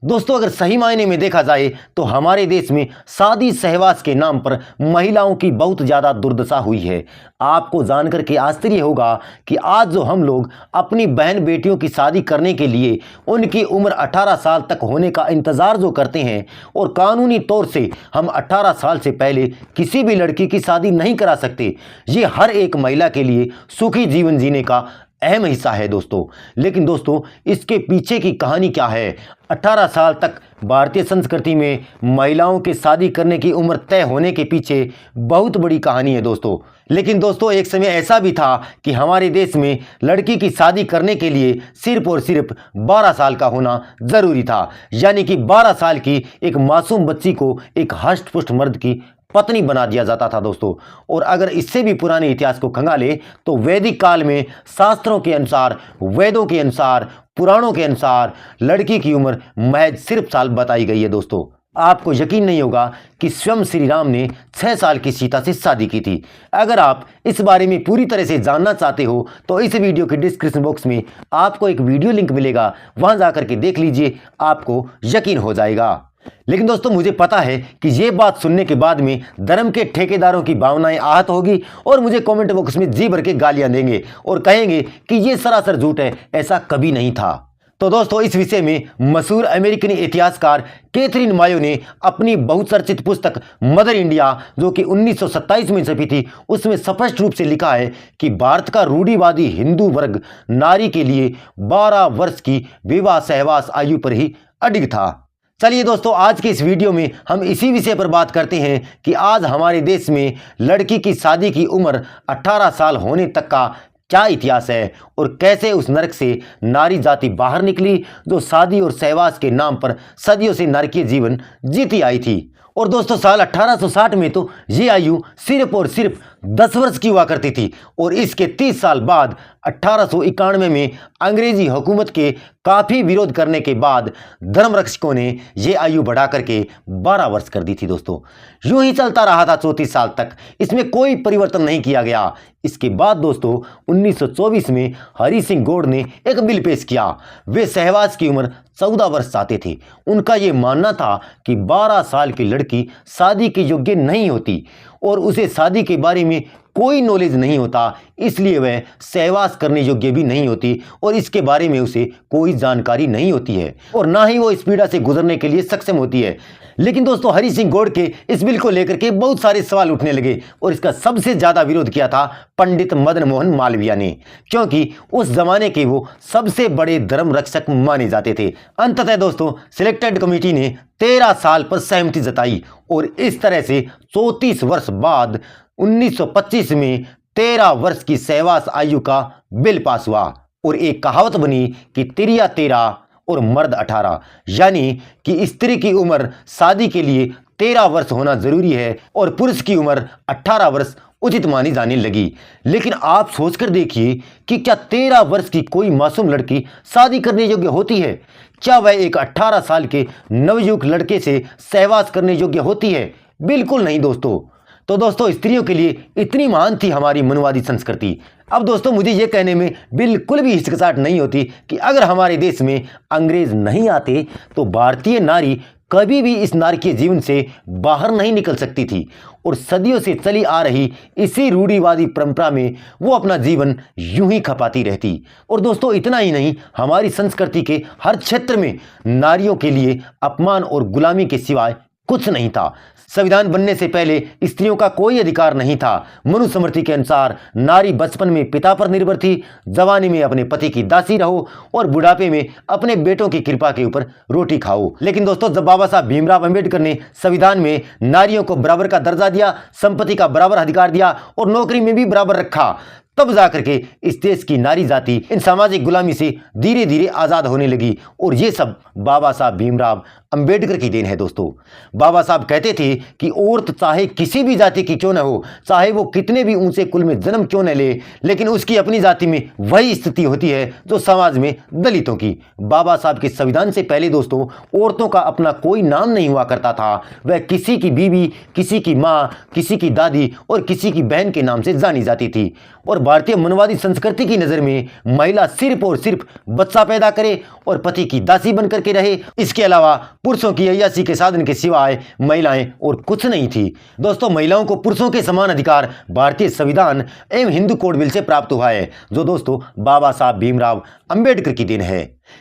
दोस्तों अगर सही मायने में देखा जाए तो हमारे देश में शादी सहवास के नाम पर महिलाओं की बहुत ज़्यादा दुर्दशा हुई है। आपको जानकर के आश्चर्य होगा कि आज जो हम लोग अपनी बहन बेटियों की शादी करने के लिए उनकी उम्र 18 साल तक होने का इंतज़ार जो करते हैं और कानूनी तौर से हम 18 साल से पहले किसी भी लड़की की शादी नहीं करा सकते, ये हर एक महिला के लिए सुखी जीवन जीने का अहम हिस्सा है दोस्तों। लेकिन दोस्तों इसके पीछे की कहानी क्या है? 18 साल तक भारतीय संस्कृति में महिलाओं के शादी करने की उम्र तय होने के पीछे बहुत बड़ी कहानी है दोस्तों। लेकिन दोस्तों एक समय ऐसा भी था कि हमारे देश में लड़की की शादी करने के लिए सिर्फ और सिर्फ 12 साल का होना जरूरी था, यानी कि 12 साल की एक मासूम बच्ची को एक हष्ट-पुष्ट मर्द की पत्नी बना दिया जाता था दोस्तों। और अगर इससे भी पुराने इतिहास को खंगाले तो वैदिक काल में शास्त्रों के अनुसार, वेदों के अनुसार, पुराणों के अनुसार लड़की की उम्र महज सिर्फ साल बताई गई है दोस्तों। आपको यकीन नहीं होगा कि स्वयं श्री राम ने 6 साल की सीता से शादी की थी। अगर आप इस बारे में पूरी तरह से जानना चाहते हो तो इस वीडियो के डिस्क्रिप्शन बॉक्स में आपको एक वीडियो लिंक मिलेगा, वहां जाकर के देख लीजिए, आपको यकीन हो जाएगा। लेकिन दोस्तों मुझे पता है कि ये बात सुनने के बाद में धर्म के ठेकेदारों की भावनाएं आहत होगी और मुझे कमेंट बॉक्स में जी भर के गालियां देंगे और कहेंगे कि ये सरासर झूठ है, ऐसा कभी नहीं था। तो दोस्तों इस विषय में मशहूर अमेरिकन इतिहासकार कैथरीन मायो ने अपनी बहुचर्चित पुस्तक मदर इंडिया, जो कि 1927 में छपी थी, उसमें स्पष्ट रूप से लिखा है कि भारत का रूढ़िवादी हिंदू वर्ग नारी के लिए 12 वर्ष की विवाह सहवास आयु पर ही अडिग था। चलिए दोस्तों आज के इस वीडियो में हम इसी विषय पर बात करते हैं कि आज हमारे देश में लड़की की शादी की उम्र 18 साल होने तक का क्या इतिहास है और कैसे उस नरक से नारी जाति बाहर निकली जो शादी और सहवास के नाम पर सदियों से नरकीय जीवन जीती आई थी। और दोस्तों साल 1860 में तो ये आयु सिर्फ और सिर्फ 10 वर्ष की हुआ करती थी और इसके 30 साल बाद 1891 में अंग्रेजी हुकूमत के काफ़ी विरोध करने के बाद धर्म रक्षकों ने यह आयु बढ़ा करके 12 वर्ष कर दी थी दोस्तों। यूं ही चलता रहा था 34 साल तक, इसमें कोई परिवर्तन नहीं किया गया। इसके बाद दोस्तों 1924 में हरि सिंह गौड़ ने एक बिल पेश किया। वे सहवास की उम्र 14 वर्ष चाहते थे। उनका यह मानना था कि 12 साल की लड़की शादी के योग्य नहीं होती और उसे शादी के बारे में कोई नॉलेज नहीं होता, इसलिए वह सहवास करने योग्य भी नहीं होती और इसके बारे में उसे कोई जानकारी नहीं होती है और ना ही वो इस पीड़ा से गुजरने के लिए सक्षम होती है। लेकिन दोस्तों हरि सिंह गौड़ के इस बिल को लेकर के बहुत सारे सवाल उठने लगे और इसका सबसे ज्यादा विरोध किया था पंडित मदन मोहन मालवीय ने, क्योंकि उस जमाने के वो सबसे बड़े धर्म रक्षक माने जाते थे। अंततः दोस्तों सिलेक्टेड कमेटी ने 13 साल पर सहमति जताई और इस तरह से 34 वर्ष बाद 1925 में 13 वर्ष की सहवास आयु का बिल पास हुआ और एक कहावत बनी कि तिरिया 13 और मर्द 18, यानी कि स्त्री की उम्र शादी के लिए 13 वर्ष होना जरूरी है और पुरुष की उम्र 18 वर्ष उचित मानी जाने लगी। लेकिन आप सोचकर देखिए कि क्या 13 वर्ष की कोई मासूम लड़की शादी करने योग्य होती है? क्या वह एक 18 साल के नवयुवक लड़के से सहवास करने योग्य होती है? बिल्कुल नहीं दोस्तों। तो दोस्तों स्त्रियों के लिए इतनी महान थी हमारी मनुवादी संस्कृति। अब दोस्तों मुझे यह कहने में बिल्कुल भी हिचकिचाहट नहीं होती कि अगर हमारे देश में अंग्रेज नहीं आते तो भारतीय नारी कभी भी इस नारकीय जीवन से बाहर नहीं निकल सकती थी और सदियों से चली आ रही इसी रूढ़िवादी परंपरा में वो अपना जीवन यूं ही खपाती रहती। और दोस्तों इतना ही नहीं, हमारी संस्कृति के हर क्षेत्र में नारियों के लिए अपमान और गुलामी के सिवाय कुछ नहीं था। संविधान बनने से पहले स्त्रियों का कोई अधिकार नहीं था। मनुस्मृति के अनुसार नारी बचपन में पिता पर निर्भर थी, जवानी में अपने पति की दासी रहो और बुढ़ापे में अपने बेटों की कृपा के ऊपर रोटी खाओ। लेकिन दोस्तों जब बाबा साहब भीमराव अंबेडकर ने संविधान में नारियों को बराबर का दर्जा दिया, संपत्ति का बराबर अधिकार दिया और नौकरी में भी बराबर रखा, तब जाकर के इस देश की नारी जाति इन सामाजिक गुलामी से धीरे धीरे आजाद होने लगी और ये सब बाबा साहब भीमराव अंबेडकर की देन है दोस्तों। बाबा साहब कहते थे कि औरत चाहे किसी भी जाति की क्यों न हो, चाहे वो कितने भी ऊंचे कुल में जन्म क्यों न ले, लेकिन उसकी अपनी जाति में वही स्थिति होती है जो समाज में दलितों की। बाबा साहब के संविधान से पहले दोस्तों औरतों का अपना कोई नाम नहीं हुआ करता था। वह किसी की बीवी, किसी की माँ, किसी की दादी और किसी की बहन के नाम से जानी जाती थी। और भारतीय मनवादी संस्कृति की नज़र में महिला सिर्फ और सिर्फ बच्चा पैदा करे और पति की दासी बन करके रहे, इसके अलावा पुरुषों की अय्यासी के साधन के सिवाय महिलाएं और कुछ नहीं थी। दोस्तों, महिलाओं को पुरुषों के समान अधिकार भारतीय संविधान एवं हिंदू कोड बिल से प्राप्त हुआ है, जो दोस्तों बाबा साहब भीमराव अंबेडकर की देन है।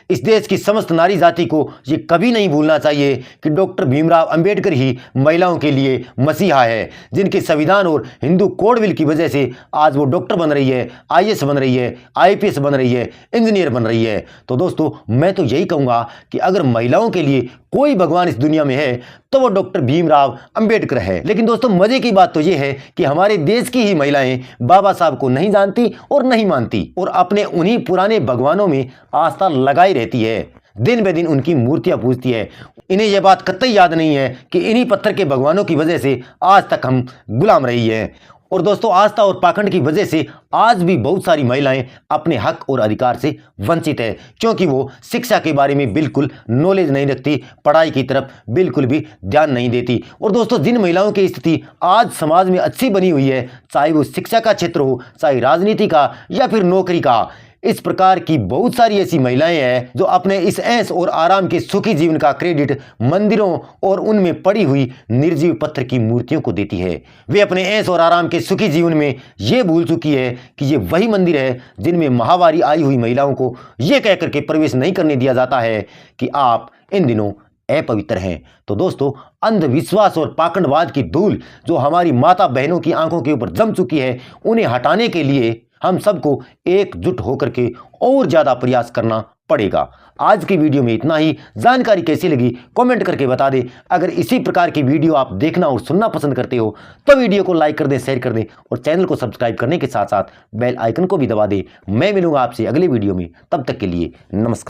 इस देश की समस्त नारी जाति को ये कभी नहीं भूलना चाहिए कि डॉक्टर भीमराव अंबेडकर ही महिलाओं के लिए मसीहा है, जिनके संविधान और हिंदू कोड बिल की वजह से आज वो डॉक्टर बन रही है, आईएएस बन रही है, आईपीएस बन रही है, इंजीनियर बन रही है। तो दोस्तों, मैं तो यही कहूँगा कि अगर महिलाओं के लिए कोई भगवान इस दुनिया में है तो वो डॉक्टर भीमराव अंबेडकर है। लेकिन दोस्तों, मजे की बात तो ये है कि हमारे देश की ही महिलाएं बाबा साहब को नहीं जानती और नहीं मानती और अपने उन्हीं पुराने भगवानों में आस्था लगाई रहती है, दिन ब दिन उनकी मूर्तियां पूजती है। इन्हें यह बात कतई याद नहीं है कि इन्हीं पत्थर के भगवानों की वजह से आज तक हम गुलाम रही हैं। और दोस्तों, आस्था और पाखंड की वजह से आज भी बहुत सारी महिलाएं अपने हक और अधिकार से वंचित है, क्योंकि वो शिक्षा के बारे में बिल्कुल नॉलेज नहीं रखती, पढ़ाई की तरफ बिल्कुल भी ध्यान नहीं देती। और दोस्तों, जिन महिलाओं की स्थिति आज समाज में अच्छी बनी हुई है, चाहे वो शिक्षा का क्षेत्र हो, चाहे राजनीति का या फिर नौकरी का, इस प्रकार की बहुत सारी ऐसी महिलाएं हैं जो अपने इस ऐश और आराम के सुखी जीवन का क्रेडिट मंदिरों और उनमें पड़ी हुई निर्जीव पत्थर की मूर्तियों को देती है। वे अपने ऐश और आराम के सुखी जीवन में ये भूल चुकी है कि ये वही मंदिर है जिनमें महावारी आई हुई महिलाओं को ये कह करके प्रवेश नहीं करने दिया जाता है कि आप इन दिनों अपवित्र हैं। तो दोस्तों, अंधविश्वास और पाखंडवाद की धूल जो हमारी माता बहनों की आंखों के ऊपर जम चुकी है, उन्हें हटाने के लिए हम सबको एकजुट होकर के और ज्यादा प्रयास करना पड़ेगा। आज की वीडियो में इतना ही। जानकारी कैसी लगी कमेंट करके बता दें। अगर इसी प्रकार की वीडियो आप देखना और सुनना पसंद करते हो तो वीडियो को लाइक कर दें, शेयर कर दें और चैनल को सब्सक्राइब करने के साथ साथ बेल आइकन को भी दबा दें। मैं मिलूंगा आपसे अगले वीडियो में, तब तक के लिए नमस्कार।